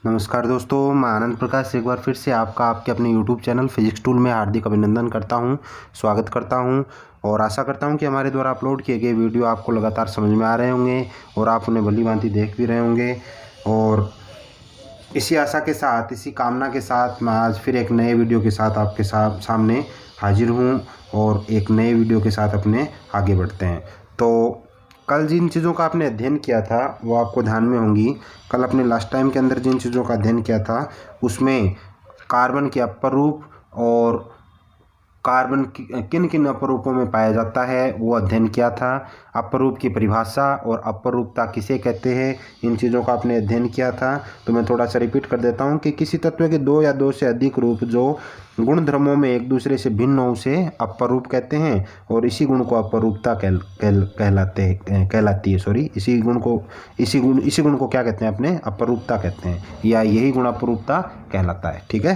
नमस्कार दोस्तों, मैं आनंद प्रकाश एक बार फिर से आपका आपके अपने YouTube चैनल फिजिक्स टूल में हार्दिक अभिनंदन करता हूं, स्वागत करता हूं और आशा करता हूं कि हमारे द्वारा अपलोड किए गए वीडियो आपको लगातार समझ में आ रहे होंगे और आप उन्हें भली भांति देख भी रहे होंगे। और इसी आशा के साथ, इसी कामना के साथ मैं आज फिर एक नए वीडियो के साथ आपके सामने हाजिर हूँ और एक नए वीडियो के साथ अपने आगे बढ़ते हैं। तो कल जिन चीज़ों का आपने अध्ययन किया था वो आपको ध्यान में होंगी। कल अपने लास्ट टाइम के अंदर जिन चीज़ों का अध्ययन किया था उसमें कार्बन के अपर रूप और कार्बन किन किन अपर रूपों में पाया जाता है वो अध्ययन किया था। अपर रूप की परिभाषा और अपर रूपता किसे कहते हैं, इन चीज़ों का आपने अध्ययन किया था। तो मैं थोड़ा सा रिपीट कर देता हूँ कि किसी तत्व के दो या दो से अधिक रूप जो गुण धर्मों में एक दूसरे से भिन्न हो उसे अपर रूप कहते हैं और इसी गुण को अपर रूपता कहलाती है। इसी गुण को क्या कहते हैं, अपने अपर रूपता कहते हैं, या यही गुण अपर रूपता कहलाता है। ठीक है,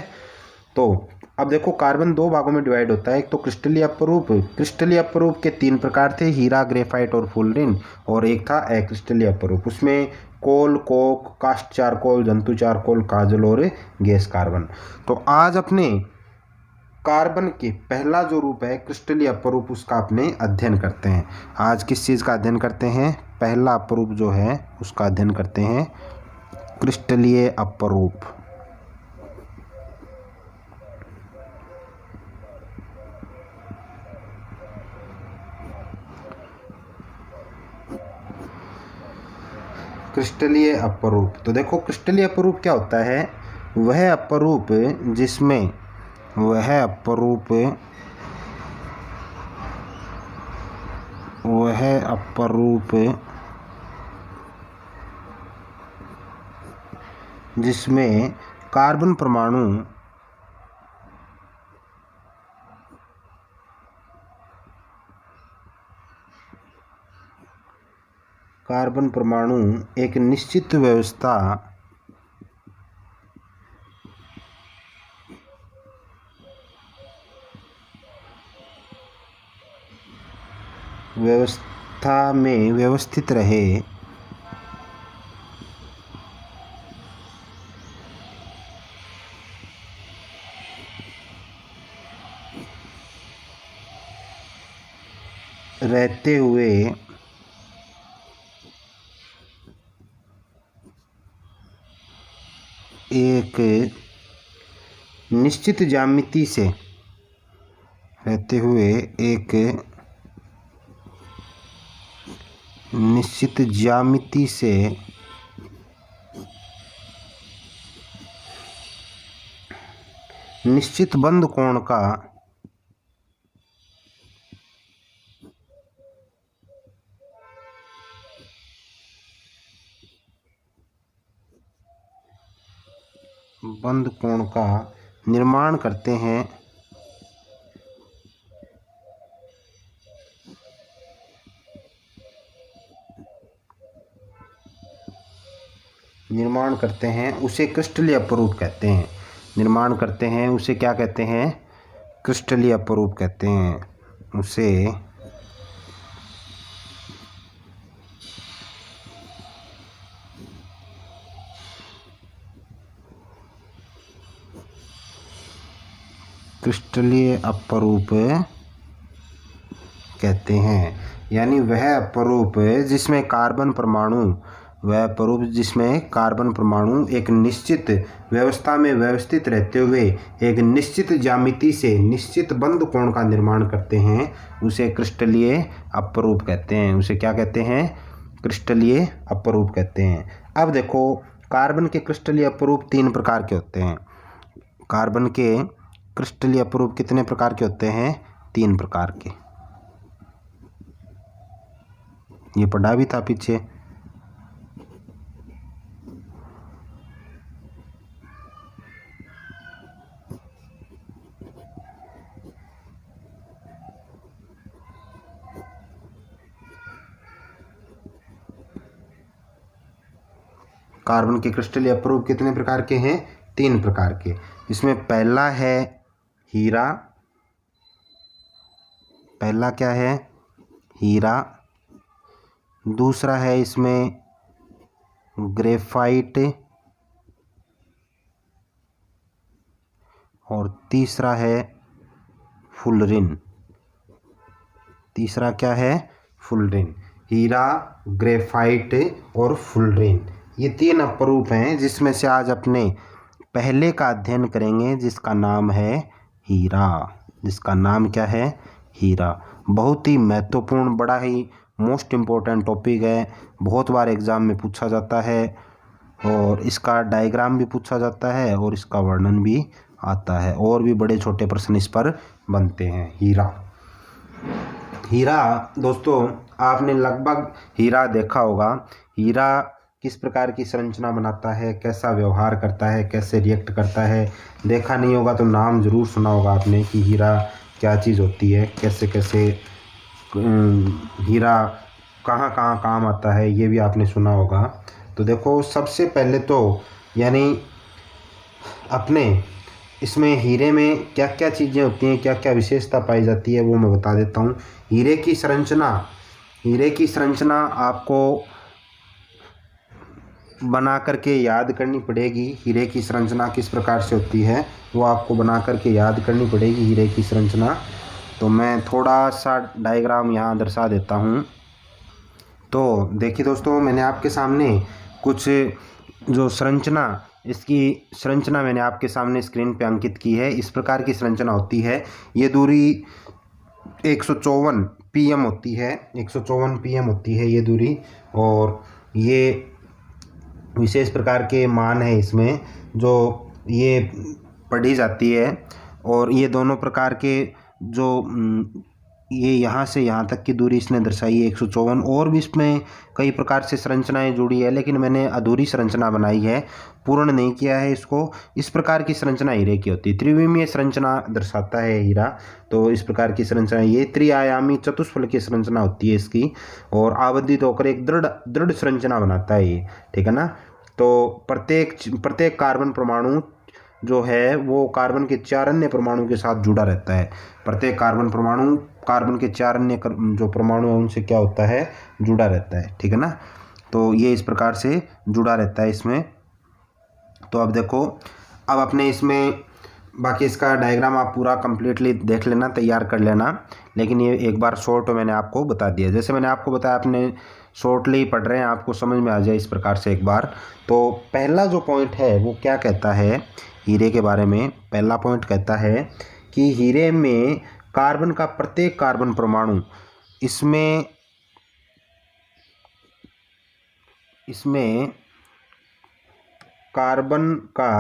तो अब देखो कार्बन दो भागों में डिवाइड होता है। एक तो क्रिस्टलीय अपरूप। क्रिस्टलीय अपरूप के तीन प्रकार थे, हीरा, ग्रेफाइट और फुलरिन। और एक था अक्रिस्टलीय अपरूप, उसमें कोल, कोक, कास्ट चारकोल, जंतु चारकोल, काजल और गैस कार्बन। तो आज अपने कार्बन के पहला जो रूप है क्रिस्टलीय अपरूप, उसका अपने अध्ययन करते हैं। आज किस चीज़ का अध्ययन करते हैं? पहला अपरूप जो है उसका अध्ययन करते हैं, क्रिस्टलीय अपरूप। क्रिस्टलीय अपरूप। तो देखो क्रिस्टलीय अपरूप क्या होता है? वह अपरूप जिसमें कार्बन परमाणु एक निश्चित व्यवस्था में व्यवस्थित रहे, रहते हुए एक निश्चित ज्यामिति से निश्चित बंद कोण का निर्माण करते हैं। उसे क्रिस्टलीय अपरूप कहते हैं। निर्माण करते हैं उसे क्या कहते हैं? क्रिस्टलीय अपरूप कहते हैं। उसे क्रिस्टलीय अपरूप कहते हैं। यानी वह अपरूप जिसमें कार्बन परमाणु एक निश्चित व्यवस्था में व्यवस्थित रहते हुए एक निश्चित ज्यामिति से निश्चित बंद कोण का निर्माण करते हैं, उसे क्रिस्टलीय अपरूप कहते हैं। उसे क्या कहते हैं? क्रिस्टलीय अपरूप कहते हैं। अब देखो कार्बन के क्रिस्टलीय अपरूप तीन प्रकार के होते हैं। कार्बन के क्रिस्टलीय अपरूप कितने प्रकार के होते हैं? तीन प्रकार के। ये पढ़ा भी था पीछे। कार्बन के क्रिस्टलीय अपरूप कितने प्रकार के हैं? तीन प्रकार के। इसमें पहला है हीरा। पहला क्या है? हीरा। दूसरा है इसमें ग्रेफाइट और तीसरा है फुलरिन। तीसरा क्या है? फुलरिन। हीरा, ग्रेफाइट और फुलरिन, ये 3 अपरूप हैं जिसमें से आज अपने पहले का अध्ययन करेंगे जिसका नाम है हीरा। जिसका नाम क्या है? हीरा। बहुत ही महत्वपूर्ण, बड़ा ही मोस्ट इम्पोर्टेंट टॉपिक है। बहुत बार एग्ज़ाम में पूछा जाता है और इसका डायग्राम भी पूछा जाता है और इसका वर्णन भी आता है, और भी बड़े छोटे प्रश्न इस पर बनते हैं। हीरा। हीरा दोस्तों, आपने लगभग हीरा देखा होगा। हीरा किस प्रकार की संरचना बनाता है, कैसा व्यवहार करता है, कैसे रिएक्ट करता है, देखा नहीं होगा तो नाम ज़रूर सुना होगा आपने कि हीरा क्या चीज़ होती है, कैसे कैसे हीरा कहाँ कहाँ काम आता है, ये भी आपने सुना होगा। तो देखो, सबसे पहले तो यानी अपने इसमें हीरे में क्या क्या चीज़ें होती हैं, क्या क्या विशेषता पाई जाती है, वो मैं बता देता हूँ। हीरे की संरचना आपको बना करके याद करनी पड़ेगी। हीरे की संरचना किस प्रकार से होती है वो आपको बना करके याद करनी पड़ेगी, हीरे की संरचना। तो मैं थोड़ा सा डायग्राम यहाँ दर्शा देता हूँ। तो देखिए दोस्तों, मैंने आपके सामने कुछ जो इसकी संरचना मैंने आपके सामने स्क्रीन पे अंकित की है। इस प्रकार की संरचना होती है। ये दूरी 154 pm होती है, 154 pm होती है ये दूरी, और ये विशेष प्रकार के मान है इसमें जो ये पढ़ी जाती है। और ये दोनों प्रकार के जो ये यहाँ से यहाँ तक की दूरी इसने दर्शाई है 154। और भी इसमें कई प्रकार से संरचनाएं जुड़ी है, लेकिन मैंने अधूरी संरचना बनाई है, पूर्ण नहीं किया है इसको। इस प्रकार की संरचना हीरे की होती है। त्रिविमीय संरचना दर्शाता है हीरा। तो इस प्रकार की संरचना, ये त्रिआयामी चतुष्फलकीय संरचना होती है इसकी, और आबद्धित होकर एक दृढ़ संरचना बनाता है ये, ठीक है ना। तो प्रत्येक कार्बन परमाणु जो है वो कार्बन के 4 अन्य परमाणु के साथ जुड़ा रहता है। प्रत्येक कार्बन परमाणु कार्बन के 4 अन्य जो परमाणु हैं उनसे क्या होता है? जुड़ा रहता है, ठीक है ना। तो ये इस प्रकार से जुड़ा रहता है इसमें। तो अब देखो, अब अपने इसमें बाकी इसका डायग्राम आप पूरा कंप्लीटली देख लेना, तैयार कर लेना, लेकिन ये एक बार शॉर्ट मैंने आपको बता दिया। जैसे मैंने आपको बताया, अपने शॉर्टली पढ़ रहे हैं, आपको समझ में आ जाए इस प्रकार से एक बार। तो पहला जो पॉइंट है वो क्या कहता है हीरे के बारे में? पहला पॉइंट कहता है कि हीरे में कार्बन का प्रत्येक कार्बन परमाणु इसमें कार्बन का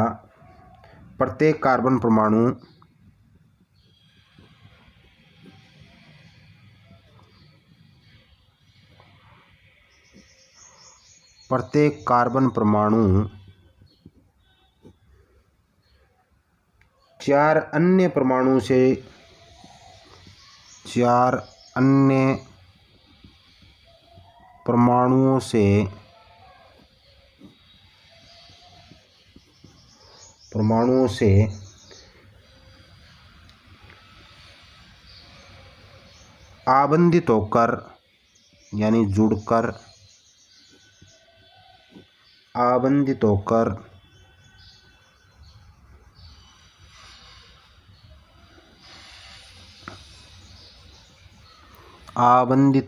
प्रत्येक कार्बन परमाणु चार अन्य परमाणु से आबंधित होकर, यानी जुड़कर, आबंधित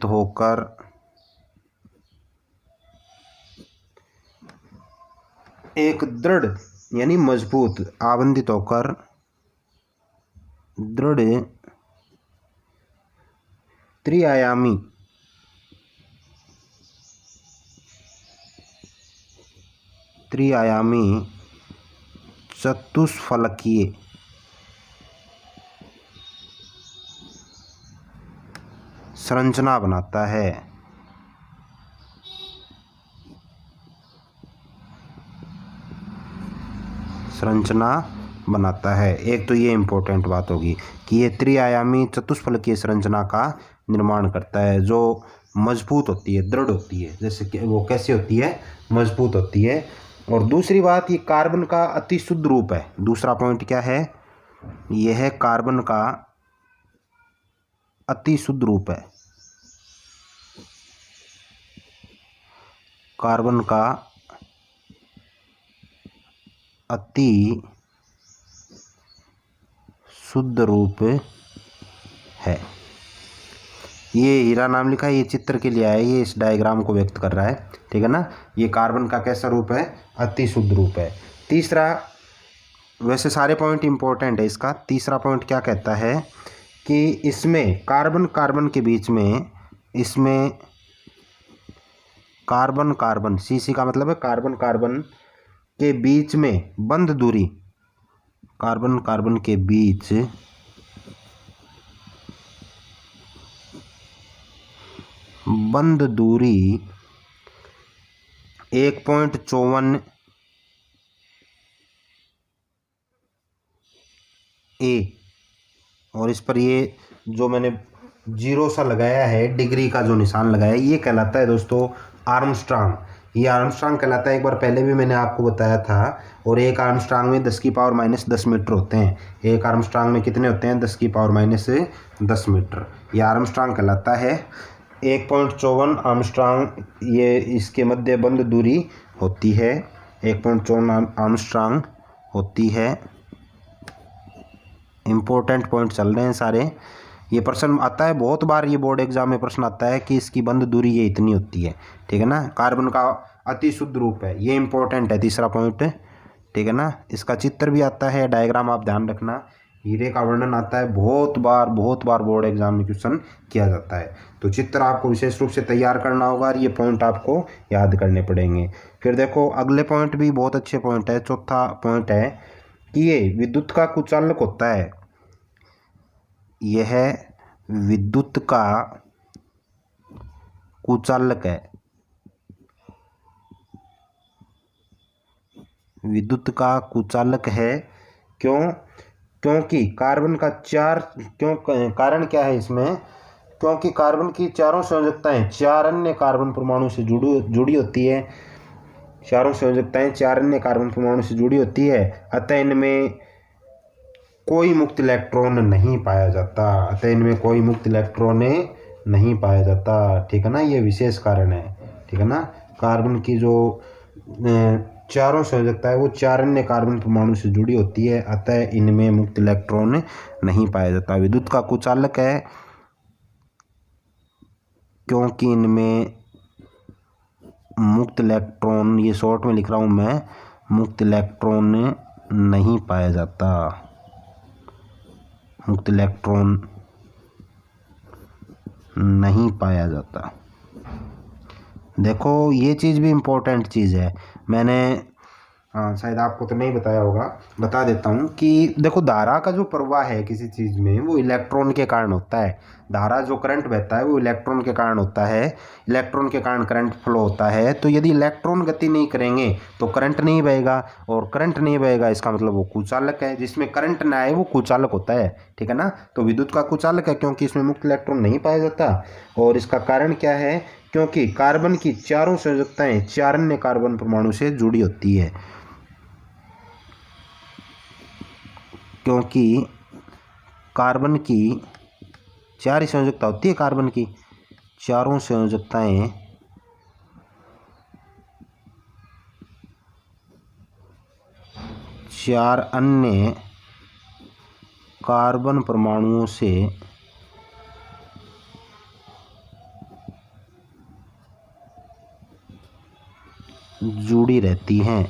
होकर एक दृढ़, यानी मजबूत, आबंधित होकर दृढ़ त्रिआयामी चतुष्फलकीय संरचना बनाता है। एक तो ये इम्पोर्टेंट बात होगी कि ये त्रिआयामी चतुष्फलकीय संरचना का निर्माण करता है, जो मजबूत होती है, दृढ़ होती है। जैसे कि वो कैसी होती है? मजबूत होती है। और दूसरी बात, ये कार्बन का अति शुद्ध रूप है। दूसरा पॉइंट क्या है? यह कार्बन का अति शुद्ध रूप है। कार्बन का अति शुद्ध रूप है। ये हीरा नाम लिखा है, ये चित्र के लिए है, ये इस डायग्राम को व्यक्त कर रहा है, ठीक है ना। ये कार्बन का कैसा रूप है, अति शुद्ध रूप है। तीसरा, वैसे सारे पॉइंट इंपॉर्टेंट है, इसका तीसरा पॉइंट क्या कहता है कि इसमें कार्बन कार्बन के बीच में, इसमें कार्बन कार्बन, CC का मतलब है कार्बन कार्बन के बीच में बंद दूरी, कार्बन कार्बन के बीच बंद दूरी 1.54 A, और इस पर ये जो मैंने जीरो सा लगाया है, डिग्री का जो निशान लगाया है, ये कहलाता है दोस्तों आर्मस्ट्रांग। ये आर्मस्ट्रांग कहलाता है, एक बार पहले भी मैंने आपको बताया था। और एक आर्मस्ट्रांग में 10⁻⁻10 मीटर होते हैं। एक आर्मस्ट्रांग में कितने होते हैं, 10⁻⁻10 मीटर। ये आर्मस्ट्रांग कहलाता है। 1.54 आर्मस्ट्रांग ये इसके मध्य बंद दूरी होती है, 1.54 आर्मस्ट्रांग होती है। इम्पोर्टेंट पॉइंट चल रहे हैं सारे। ये प्रश्न आता है बहुत बार, ये बोर्ड एग्जाम में प्रश्न आता है कि इसकी बंद दूरी ये इतनी होती है, ठीक है ना। कार्बन का अति शुद्ध रूप है, ये इंपॉर्टेंट है, तीसरा पॉइंट, ठीक है ना। इसका चित्र भी आता है, डायग्राम आप ध्यान रखना। हीरे का वर्णन आता है, बहुत बार बोर्ड एग्जाम में क्वेश्चन किया जाता है। तो चित्र आपको विशेष रूप से तैयार करना होगा और ये पॉइंट आपको याद करने पड़ेंगे। फिर देखो अगले पॉइंट भी बहुत अच्छे पॉइंट है। चौथा पॉइंट है कि ये विद्युत का कुचालक होता है। यह विद्युत का कुचालक है। विद्युत का कुचालक है क्योंकि कार्बन का कारण क्या है इसमें, क्योंकि कार्बन की चारों संयोजकताएं 4 अन्य कार्बन परमाणु से जुड़ी होती है। चारों संयोजकताएं 4 अन्य कार्बन परमाणु से जुड़ी होती है, अतः इनमें कोई मुक्त इलेक्ट्रॉन नहीं पाया जाता। ठीक है ना, ये विशेष कारण है, ठीक है ना। कार्बन की जो चारों संयोजकता है वो 4 अन्य कार्बन परमाणु से जुड़ी होती है, अतः इनमें मुक्त इलेक्ट्रॉन नहीं पाया जाता। विद्युत का कुचालक है क्योंकि इनमें मुक्त इलेक्ट्रॉन, ये शॉर्ट में लिख रहा हूँ मैं, मुक्त इलेक्ट्रॉन नहीं पाया जाता। मुक्त इलेक्ट्रॉन नहीं पाया जाता। देखो ये चीज़ भी इम्पोर्टेंट चीज़ है, मैंने शायद आपको तो नहीं बताया होगा, बता देता हूँ कि देखो धारा का जो प्रवाह है किसी चीज़ में वो इलेक्ट्रॉन के कारण होता है। धारा जो करंट बहता है वो इलेक्ट्रॉन के कारण होता है, इलेक्ट्रॉन के कारण करंट फ्लो होता है। तो यदि इलेक्ट्रॉन गति नहीं करेंगे तो करंट नहीं बहेगा, और करंट नहीं बहेगा इसका मतलब वो कुचालक है। जिसमें करंट ना आए वो कुचालक होता है, ठीक है ना। तो विद्युत का कुचालक है क्योंकि इसमें मुक्त इलेक्ट्रॉन नहीं पाया जाता। और इसका कारण क्या है, क्योंकि कार्बन की चारों संयोजकताएं 4 अन्य कार्बन परमाणु से जुड़ी होती है। क्योंकि कार्बन की 4 ही संयोजकता होती है, कार्बन की चारों संयोजकताएं 4 अन्य कार्बन परमाणुओं से जुड़ी रहती हैं,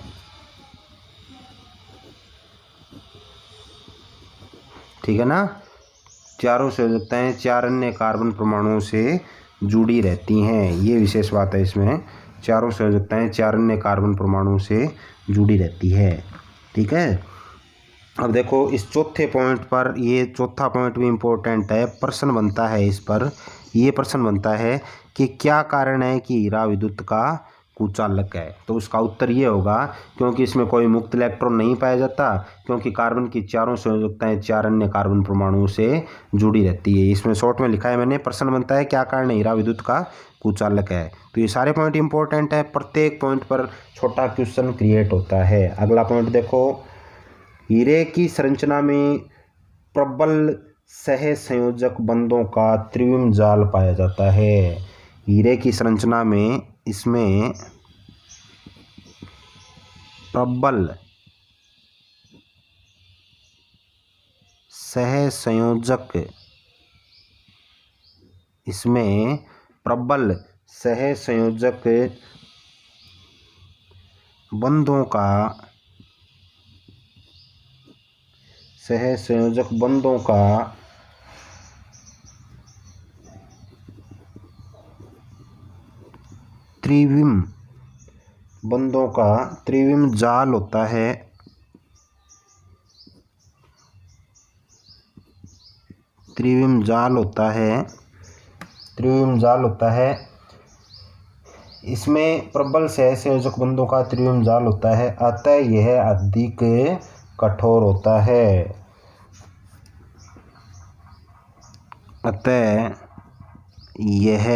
ठीक है ना। चारों संयोजकताएं 4 अन्य कार्बन परमाणुओं से जुड़ी रहती हैं, ये विशेष बात है इसमें। चारों संयोजकताएं 4 अन्य कार्बन परमाणुओं से जुड़ी रहती है, ठीक है। अब देखो इस चौथे पॉइंट पर, ये चौथा पॉइंट भी इम्पोर्टेंट है, प्रश्न बनता है इस पर। ये प्रश्न बनता है कि क्या कारण है कि हीरा विद्युत का कुचालक है। तो उसका उत्तर ये होगा क्योंकि इसमें कोई मुक्त इलेक्ट्रॉन नहीं पाया जाता, क्योंकि कार्बन की चारों संयोजकताएं 4 अन्य कार्बन परमाणुओं से जुड़ी रहती है। इसमें शॉर्ट में लिखा है मैंने, प्रश्न बनता है क्या कारण है हीरा विद्युत का कुचालक है। तो ये सारे पॉइंट इंपॉर्टेंट है, प्रत्येक पॉइंट पर छोटा क्वेश्चन क्रिएट होता है। अगला पॉइंट देखो, हीरे की संरचना में प्रबल सह संयोजक बंधों का त्रिविम जाल पाया जाता है। हीरे की संरचना में इसमें प्रबल सहसंयोजक, इसमें प्रबल सहसंयोजक बंधों का त्रिविम जाल होता है। त्रिविम जाल होता है। इसमें प्रबल सहसंयोजक बंधों का त्रिविम जाल होता है, अतः यह अधिक कठोर होता है। अतः यह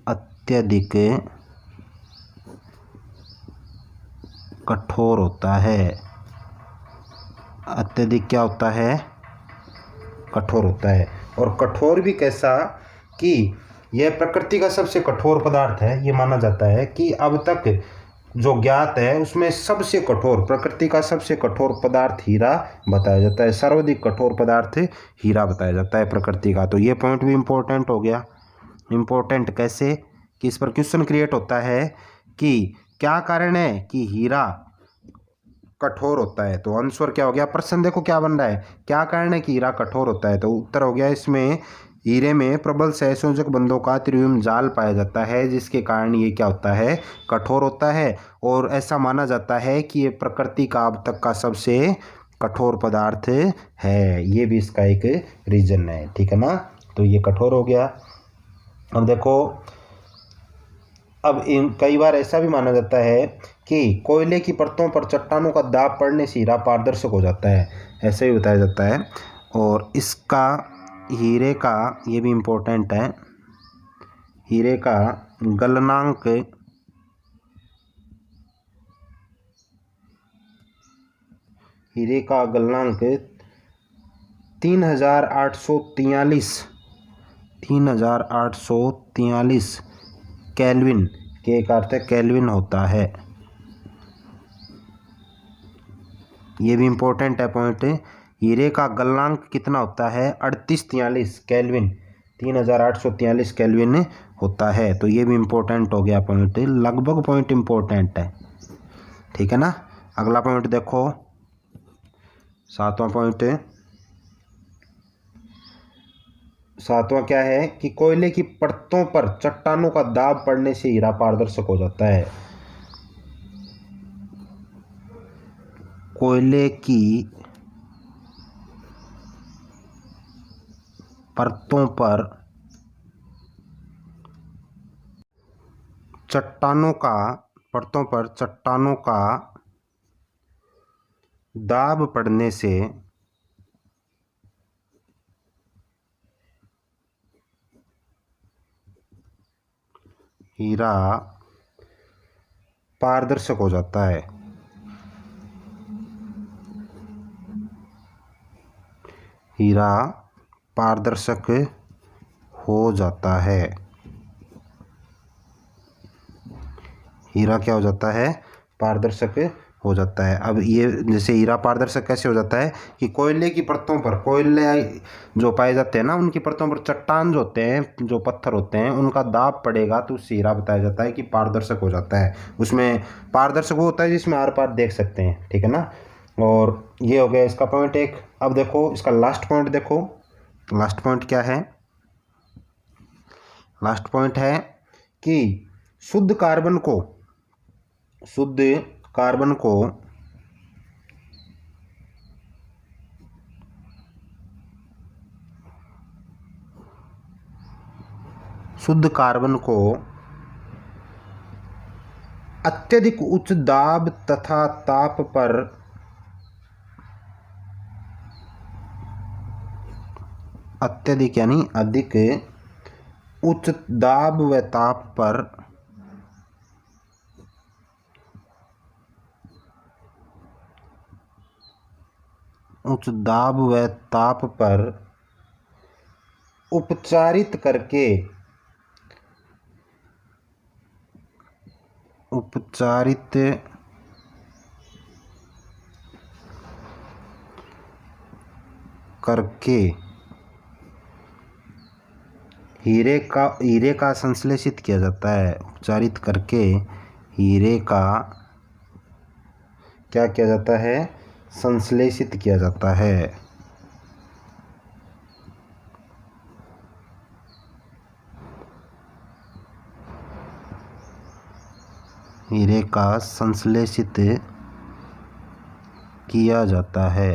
अत्यधिक कठोर होता है। अत्यधिक क्या होता है? कठोर होता है। और कठोर भी कैसा कि यह प्रकृति का सबसे कठोर पदार्थ है। ये माना जाता है कि अब तक जो ज्ञात है उसमें सबसे कठोर, प्रकृति का सबसे कठोर पदार्थ हीरा बताया जाता है। सर्वाधिक कठोर पदार्थ हीरा बताया जाता है प्रकृति का। तो ये पॉइंट भी इम्पोर्टेंट हो गया। इम्पोर्टेंट कैसे कि इस पर क्वेश्चन क्रिएट होता है कि क्या कारण है कि हीरा कठोर होता है। तो आंसर क्या हो गया? प्रश्न देखो क्या बन रहा है, क्या कारण है कि हीरा कठोर होता है। तो उत्तर हो गया इसमें, हीरे में प्रबल सहसंयोजक बंधों का त्रिविम जाल पाया जाता है, जिसके कारण ये क्या होता है? कठोर होता है। और ऐसा माना जाता है कि ये प्रकृति का अब तक का सबसे कठोर पदार्थ है। ये भी इसका एक रीजन है, ठीक है ना। तो ये कठोर हो गया। अब देखो, अब कई बार ऐसा भी माना जाता है कि कोयले की परतों पर चट्टानों का दाब पड़ने से हीरा पारदर्शक हो जाता है, ऐसे ही बताया जाता है। और इसका हीरे का, ये भी इम्पोर्टेंट है, हीरे का गलनांक हीरे का गलनांक 3843 केल्विन के का अर्थ है केल्विन होता है। ये भी इम्पोर्टेंट है पॉइंट। हीरे का गलनांक कितना होता है? 3843 केल्विन, 3843 केल्विन होता है। तो ये भी इम्पोर्टेंट हो गया पॉइंट। लगभग पॉइंट इम्पोर्टेंट है, ठीक है ना। अगला पॉइंट देखो, 7वां पॉइंट। 7वां क्या है कि कोयले की परतों पर चट्टानों का दाब पड़ने से हीरा पारदर्शक हो जाता है। कोयले की परतों पर चट्टानों का दाब पड़ने से हीरा पारदर्शक हो जाता है। हीरा पारदर्शक हो जाता है। हीरा क्या हो जाता है? पारदर्शक हो जाता है। अब ये जैसे हीरा पारदर्शक कैसे हो जाता है कि कोयले की परतों पर, कोयले जो पाए जाते हैं ना, उनकी परतों पर चट्टान जो होते हैं, जो पत्थर होते हैं, उनका दाब पड़ेगा तो उससे हीरा बताया जाता है कि पारदर्शक हो जाता है। उसमें पारदर्शक वो होता है जिसमें आर पार देख सकते हैं, ठीक है ना। और ये हो गया इसका पॉइंट एक। अब देखो इसका लास्ट पॉइंट देखो। लास्ट पॉइंट क्या है? लास्ट पॉइंट है कि शुद्ध कार्बन को शुद्ध कार्बन को अत्यधिक उच्च दाब तथा ताप पर अत्यधिक यानी अधिक उच्च दाब व ताप पर उच्च दाब व ताप पर उपचारित करके हीरे का संश्लेषित किया जाता है। उपचारित करके हीरे का क्या किया जाता है? संश्लेषित किया जाता है। हीरे का संश्लेषित किया जाता है।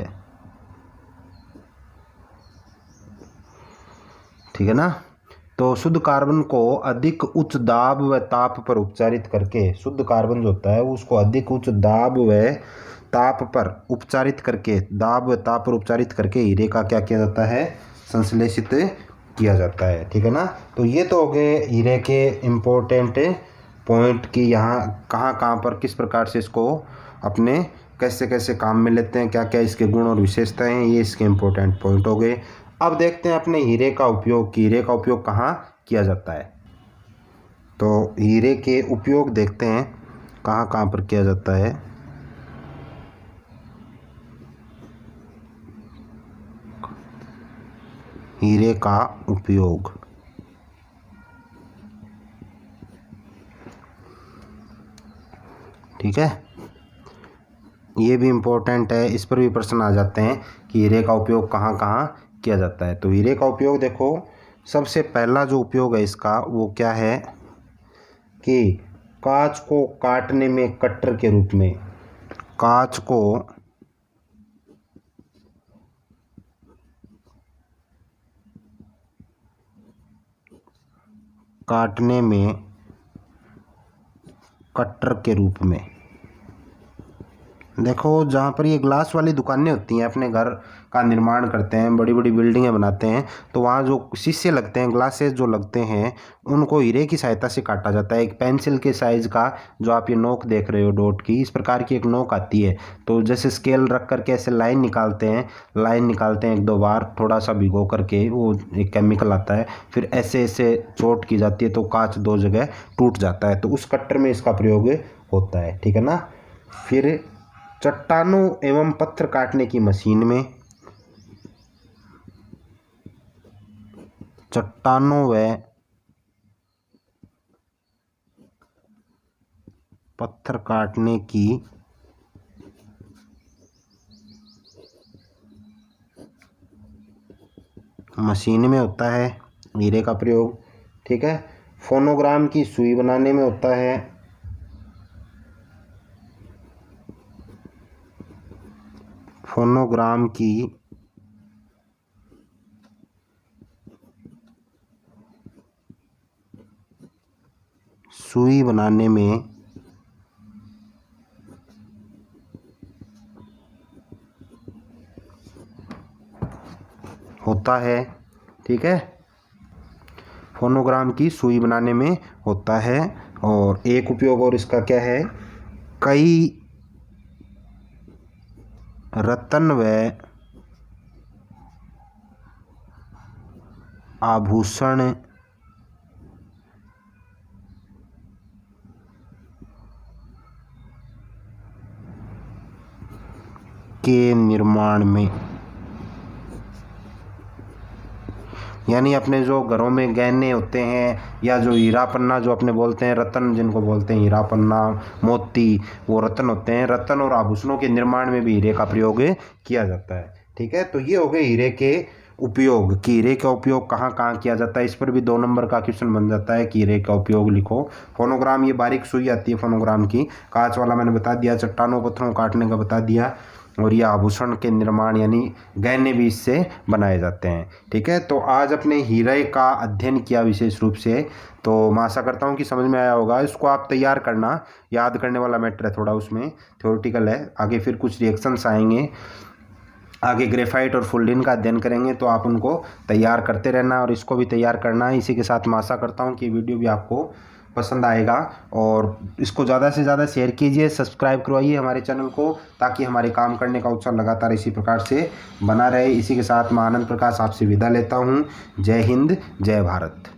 ठीक है ना। तो शुद्ध कार्बन को अधिक उच्च दाब व ताप पर उपचारित करके, शुद्ध कार्बन जो होता है उसको अधिक उच्च दाब व ताप पर उपचारित करके, दाब व ताप पर उपचारित करके हीरे का क्या किया जाता है? संश्लेषित किया जाता है। ठीक है ना। तो ये तो हो गए हीरे के इम्पोर्टेंट पॉइंट कि यहाँ कहाँ पर किस प्रकार से इसको अपने कैसे कैसे काम में लेते हैं, क्या क्या इसके गुण और विशेषताएं हैं, ये इसके इम्पोर्टेंट पॉइंट हो गए। अब देखते हैं अपने हीरे का उपयोग, हीरे का उपयोग कहाँ किया जाता है। तो हीरे के उपयोग देखते हैं कहाँ पर किया जाता है। हीरे का उपयोग, ठीक है, ये भी इम्पोर्टेंट है, इस पर भी प्रश्न आ जाते हैं कि हीरे का उपयोग कहाँ किया जाता है। तो हीरे का उपयोग देखो, सबसे पहला जो उपयोग है इसका वो क्या है कि कांच को काटने में कटर के रूप में, कांच को काटने में कटर के रूप में। देखो जहाँ पर ये ग्लास वाली दुकानें होती हैं, अपने घर का निर्माण करते हैं, बड़ी बड़ी बिल्डिंगें बनाते हैं, तो वहाँ जो शीशे लगते हैं, ग्लासेस जो लगते हैं, उनको हीरे की सहायता से काटा जाता है। एक पेंसिल के साइज़ का जो आप ये नोक देख रहे हो डॉट की, इस प्रकार की एक नोक आती है। तो जैसे स्केल रख करके ऐसे लाइन निकालते हैं एक दो बार, थोड़ा सा भिगो करके, वो एक केमिकल आता है, फिर ऐसे ऐसे चोट की जाती है तो कांच दो जगह टूट जाता है। तो उस कट्टर में इसका प्रयोग होता है। ठीक है ना। फिर चट्टानों एवं पत्थर काटने की मशीन में, चट्टानों व पत्थर काटने की मशीन में होता है हीरे का प्रयोग। ठीक है। फोनोग्राम की सुई बनाने में होता है, फोनोग्राम की सुई बनाने में होता है। ठीक है। फोनोग्राम की सुई बनाने में होता है। और एक उपयोग और इसका क्या है, कई रत्न व आभूषण के निर्माण में, यानी अपने जो घरों में गहने होते हैं या जो हीरा पन्ना जो अपने बोलते हैं, रत्न जिनको बोलते हैं, हीरा पन्ना मोती, वो रत्न होते हैं। रत्न और आभूषणों के निर्माण में भी हीरे का प्रयोग किया जाता है। ठीक है। तो ये हो गए हीरे के उपयोग कि हीरे का उपयोग कहाँ किया जाता है। इस पर भी 2 नंबर का क्वेश्चन बन जाता है कि हीरे का उपयोग लिखो। फोनोग्राम, ये बारीक सुई आती है फोनोग्राम की, कांच वाला मैंने बता दिया, चट्टानों पत्थरों काटने का बता दिया, और ये आभूषण के निर्माण यानी गहने भी इससे बनाए जाते हैं। ठीक है। तो आज अपने हीरे का अध्ययन किया विशेष रूप से, तो मैं आशा करता हूँ कि समझ में आया होगा। इसको आप तैयार करना, याद करने वाला मैटर है थोड़ा, उसमें थ्योरेटिकल है। आगे फिर कुछ रिएक्शंस आएंगे, आगे ग्रेफाइट और फुल्लिन का अध्ययन करेंगे, तो आप उनको तैयार करते रहना और इसको भी तैयार करना है। इसी के साथ मैं आशा करता हूँ कि वीडियो भी आपको पसंद आएगा, और इसको ज़्यादा से ज़्यादा शेयर कीजिए, सब्सक्राइब करवाइए हमारे चैनल को, ताकि हमारे काम करने का उत्साह लगातार इसी प्रकार से बना रहे। इसी के साथ मैं आनंद प्रकाश आपसे विदा लेता हूँ। जय हिंद, जय भारत।